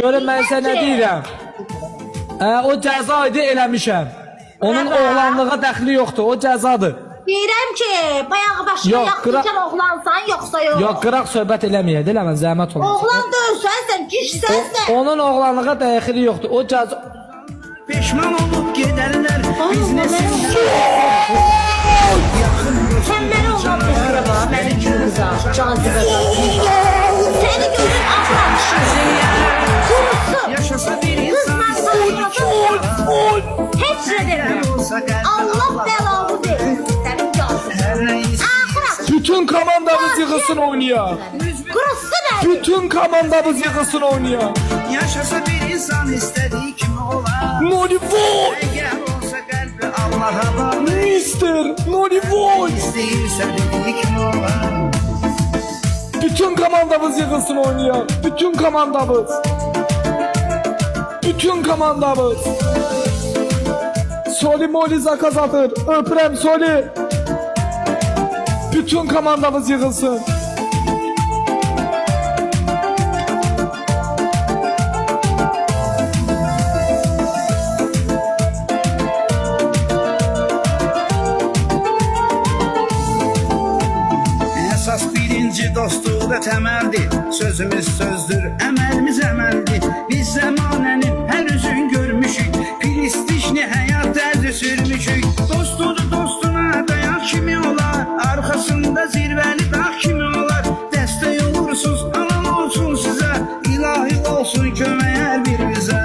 Görün mən sizə nə deyirəm. O cəza idi eləmişəm. Onun oğlanlığa dəxli yoxdur, o cəzadır. Deyirəm ki, bayağı başına yaxşıcan oğlansan, yoxsa yox. Yox, qıraq söhbət eləməyək, eləmən, zəhmət olmasın. Oğlan dövsənsən, kişsənsən. Onun oğlanlığa dəxli yoxdur, o cəza... Peşman olup giderler biz nesiller. Sen beni oğlan kızına, beni kızına, cazibeden. Seni görün ablam. Kurusun. Yaşasa bir insan Hiç ne derim. Allah belanı verir. Senin cazibeden. Bütün komandamız yığılsın oynaya. Kurusun evi. Bütün komandamız yığılsın oynaya. Yaşasa bir insan istediği kim olar. Nolivoy! Eğer olsa kalbi Allah'a bağlı. Mister Nolivoy! İsteyirse dediği kim olar. Bütün komandamız yığılsın oynaya. Bütün komandamız. Bütün komandamız. Soli Moli zakazadır. Öpürəm Soli. Bütün komandamız yığılsın. Esas birinci dostluğda temeldi. Sözümüz sözdür, emelimiz emeldi. Biz zamanenin her yüzün görmüşük. Filistişni hayat derdi sürmüşük. Dostudur dostuna dayak kimi olar. Arkasında zirveli dağ kimi olar. Destek olursunuz, alan olsun size. İlahi olsun kömeğer bir bize.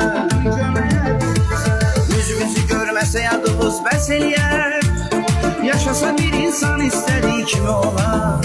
Yüzümüzü görmese yadımız beseliyer. Yaşasa bir insan istediği kimi olar.